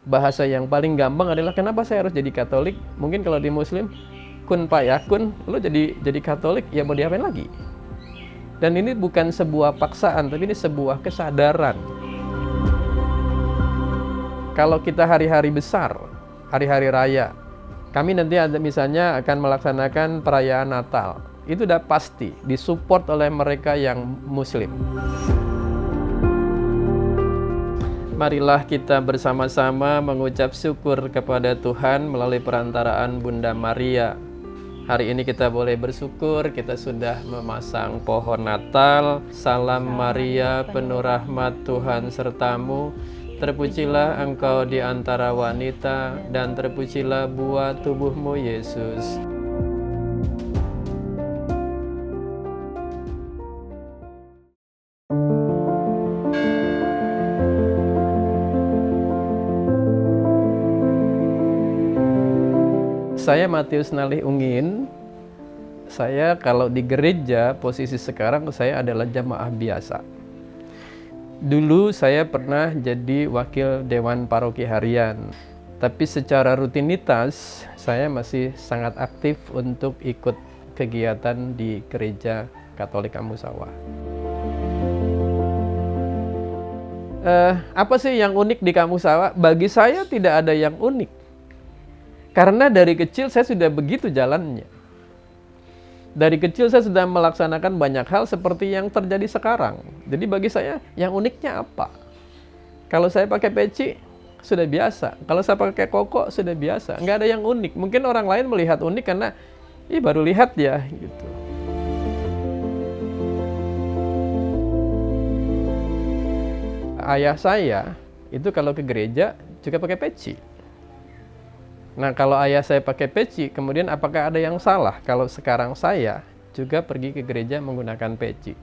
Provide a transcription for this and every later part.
Bahasa yang paling gampang adalah kenapa saya harus jadi Katolik? Mungkin kalau di Muslim, kun payakun, lo jadi Katolik, ya mau diapain lagi? Dan ini bukan sebuah paksaan, tapi ini sebuah kesadaran. Kalau kita hari-hari besar, hari-hari raya, kami nanti ada misalnya akan melaksanakan perayaan Natal. Itu udah pasti disupport oleh mereka yang Muslim. Marilah kita bersama-sama mengucap syukur kepada Tuhan melalui perantaraan Bunda Maria. Hari ini kita boleh bersyukur, kita sudah memasang pohon Natal. Salam Maria, penuh rahmat Tuhan sertamu. Terpujilah engkau di antara wanita, dan terpujilah buah tubuhmu Yesus. Saya Matius Nalih Ungin. Saya kalau di gereja, posisi sekarang saya adalah jamaah biasa. Dulu saya pernah jadi wakil Dewan Paroki Harian. Tapi secara rutinitas, saya masih sangat aktif untuk ikut kegiatan di Gereja Katolik Kampung Sawah. Apa sih yang unik di Kampung Sawah? Bagi saya tidak ada yang unik. Karena dari kecil saya sudah begitu jalannya. Dari kecil saya sudah melaksanakan banyak hal seperti yang terjadi sekarang. Jadi bagi saya yang uniknya apa? Kalau saya pakai peci, sudah biasa. Kalau saya pakai koko, sudah biasa. Nggak ada yang unik. Mungkin orang lain melihat unik karena, baru lihat ya, gitu. Ayah saya, itu kalau ke gereja, juga pakai peci. Nah, kalau ayah saya pakai peci, kemudian apakah ada yang salah kalau sekarang saya juga pergi ke gereja menggunakan peci?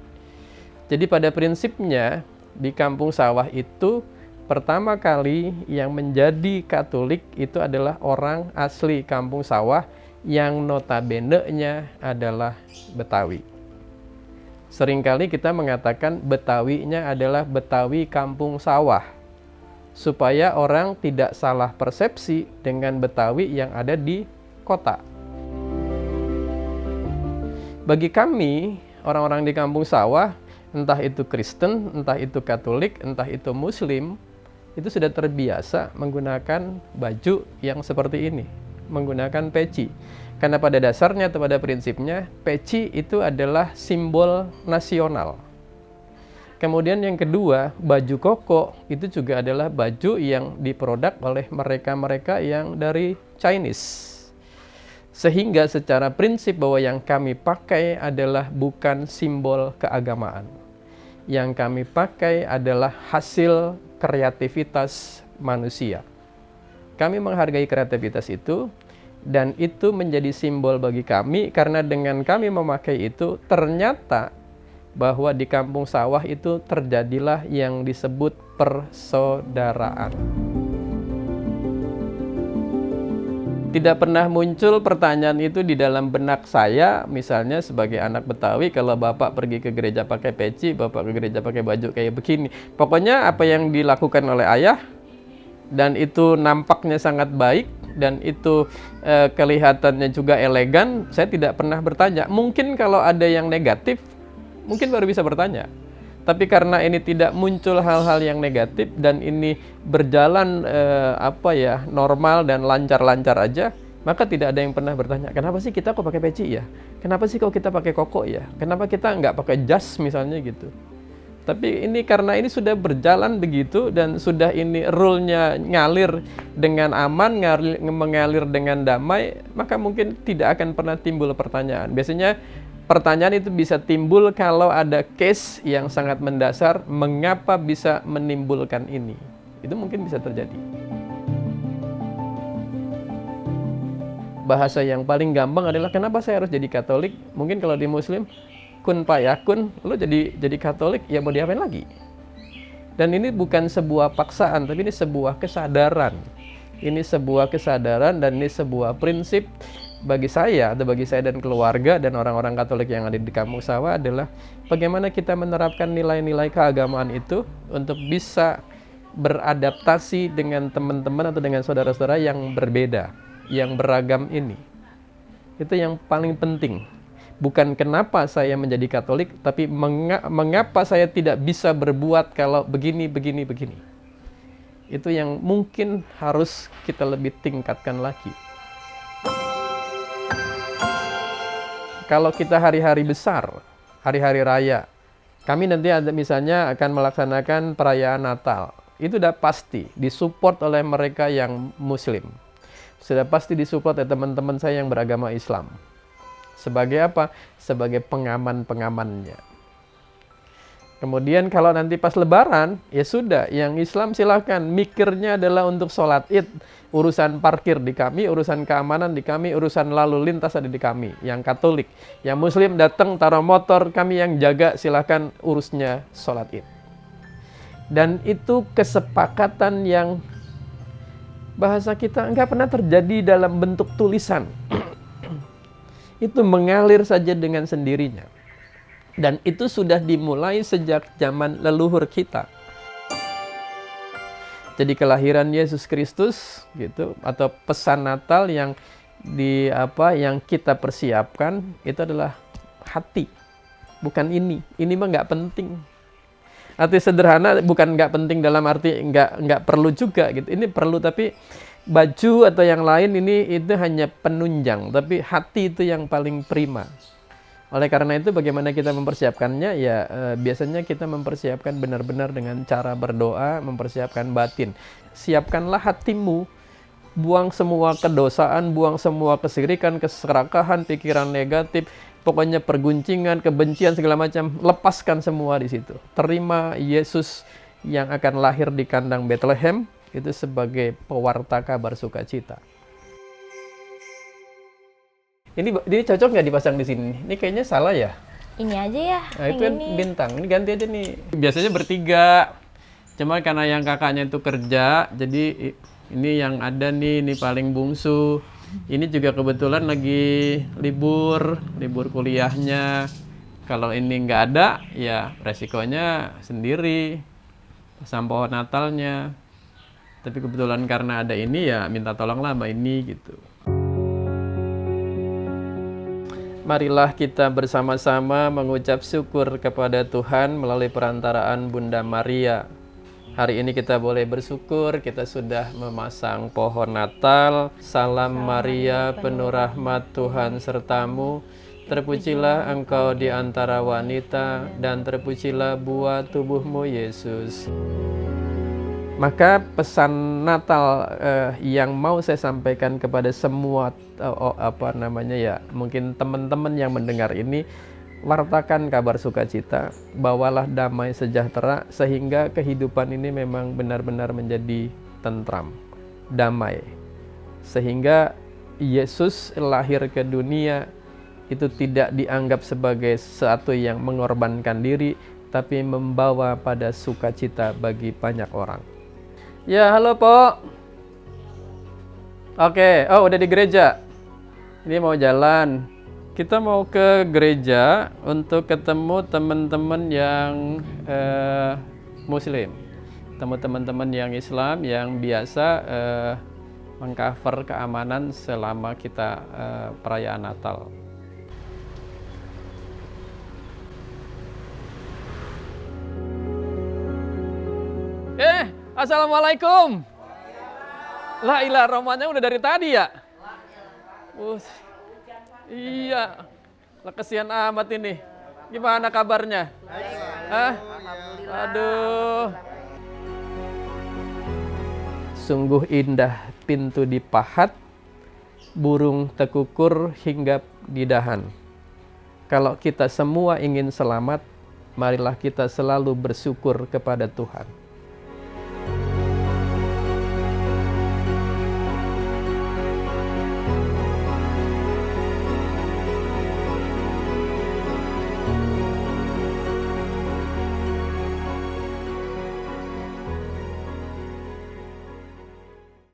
Jadi pada prinsipnya di Kampung Sawah itu pertama kali yang menjadi Katolik itu adalah orang asli Kampung Sawah yang notabene-nya adalah Betawi. Seringkali kita mengatakan Betawinya adalah Betawi Kampung Sawah, supaya orang tidak salah persepsi dengan Betawi yang ada di kota. Bagi kami, orang-orang di Kampung Sawah, entah itu Kristen, entah itu Katolik, entah itu Muslim, itu sudah terbiasa menggunakan baju yang seperti ini, menggunakan peci. Karena pada dasarnya atau pada prinsipnya, peci itu adalah simbol nasional. Kemudian yang kedua, baju koko itu juga adalah baju yang diproduk oleh mereka-mereka yang dari Chinese. Sehingga secara prinsip bahwa yang kami pakai adalah bukan simbol keagamaan. Yang kami pakai adalah hasil kreativitas manusia. Kami menghargai kreativitas itu, dan itu menjadi simbol bagi kami karena dengan kami memakai itu ternyata bahwa di Kampung Sawah itu terjadilah yang disebut persaudaraan. Tidak pernah muncul pertanyaan itu di dalam benak saya, misalnya sebagai anak Betawi, kalau bapak pergi ke gereja pakai peci, bapak ke gereja pakai baju kayak begini. Pokoknya apa yang dilakukan oleh ayah, dan itu nampaknya sangat baik, dan itu kelihatannya juga elegan, saya tidak pernah bertanya. Mungkin kalau ada yang negatif, mungkin baru bisa bertanya. Tapi karena ini tidak muncul hal-hal yang negatif dan ini berjalan normal dan lancar-lancar aja, maka tidak ada yang pernah bertanya, kenapa sih kita kok pakai peci ya? Kenapa sih kok kita pakai koko ya? Kenapa kita nggak pakai jas misalnya gitu? Tapi ini karena ini sudah berjalan begitu dan sudah ini rule-nya ngalir dengan aman, mengalir dengan damai, maka mungkin tidak akan pernah timbul pertanyaan. Biasanya pertanyaan itu bisa timbul kalau ada case yang sangat mendasar, mengapa bisa menimbulkan ini. Itu mungkin bisa terjadi. Bahasa yang paling gampang adalah kenapa saya harus jadi Katolik? Mungkin kalau di Muslim, kun payakun, lo jadi Katolik, ya mau diapain lagi? Dan ini bukan sebuah paksaan, tapi ini sebuah kesadaran. Ini sebuah kesadaran dan ini sebuah prinsip bagi saya dan keluarga dan orang-orang Katolik yang ada di Kampung Sawah adalah bagaimana kita menerapkan nilai-nilai keagamaan itu untuk bisa beradaptasi dengan teman-teman atau dengan saudara-saudara yang berbeda, yang beragam ini. Itu yang paling penting. Bukan kenapa saya menjadi Katolik, tapi mengapa saya tidak bisa berbuat kalau begini. Itu yang mungkin harus kita lebih tingkatkan lagi. Kalau kita hari-hari besar, hari-hari raya, kami nanti ada misalnya akan melaksanakan perayaan Natal. Itu sudah pasti disupport oleh mereka yang Muslim. Sudah pasti disupport oleh teman-teman saya yang beragama Islam. Sebagai apa? Sebagai pengaman-pengamannya. Kemudian kalau nanti pas Lebaran, ya sudah, yang Islam silakan. Mikirnya adalah untuk sholat Id. Urusan parkir di kami, urusan keamanan di kami, urusan lalu lintas ada di kami. Yang Katolik, yang Muslim datang taruh motor, kami yang jaga, silakan urusnya sholat Id. Dan itu kesepakatan yang bahasa kita nggak pernah terjadi dalam bentuk tulisan. Itu mengalir saja dengan sendirinya. Dan itu sudah dimulai sejak zaman leluhur kita. Jadi kelahiran Yesus Kristus gitu, atau pesan Natal yang yang kita persiapkan itu adalah hati. Bukan ini. Ini mah nggak penting. Arti sederhana bukan nggak penting dalam arti nggak perlu juga gitu. Ini perlu, tapi baju atau yang lain itu hanya penunjang, tapi hati itu yang paling prima. Oleh karena itu bagaimana kita mempersiapkannya? Ya biasanya kita mempersiapkan benar-benar dengan cara berdoa, mempersiapkan batin. Siapkanlah hatimu, buang semua kedosaan, buang semua kesirikan, keserakahan, pikiran negatif, pokoknya perguncingan, kebencian segala macam, lepaskan semua di situ. Terima Yesus yang akan lahir di kandang Bethlehem itu sebagai pewarta kabar sukacita. Ini cocok nggak dipasang di sini? Ini kayaknya salah ya? Ini aja ya. Nah, itu kan bintang. Ini ganti aja nih. Biasanya bertiga. Cuma karena yang kakaknya itu kerja, jadi ini yang ada nih, ini paling bungsu. Ini juga kebetulan lagi libur kuliahnya. Kalau ini nggak ada, ya resikonya sendiri. Pasang pohon Natalnya. Tapi kebetulan karena ada ini, ya minta tolonglah sama ini gitu. Marilah kita bersama-sama mengucap syukur kepada Tuhan melalui perantaraan Bunda Maria. Hari ini kita boleh bersyukur, kita sudah memasang pohon Natal. Salam Maria, penuh rahmat Tuhan sertamu. Terpujilah engkau di antara wanita, dan terpujilah buah tubuhmu Yesus. Maka pesan Natal yang mau saya sampaikan kepada semua mungkin teman-teman yang mendengar ini, wartakan kabar sukacita, bawalah damai sejahtera sehingga kehidupan ini memang benar-benar menjadi tentram, damai. Sehingga Yesus lahir ke dunia itu tidak dianggap sebagai sesuatu yang mengorbankan diri, tapi membawa pada sukacita bagi banyak orang. Ya, halo Po. Oke, udah di gereja. Ini mau jalan. Kita mau ke gereja untuk ketemu teman-teman yang Muslim. Teman-teman yang Islam yang biasa mengcover keamanan selama kita perayaan Natal. Assalamualaikum. La ilaha romannya udah dari tadi ya? Iya. Lah kesian amat ini. Gimana kabarnya? Aduh. Sungguh indah pintu dipahat, burung tekukur hinggap di dahan. Kalau kita semua ingin selamat, marilah kita selalu bersyukur kepada Tuhan.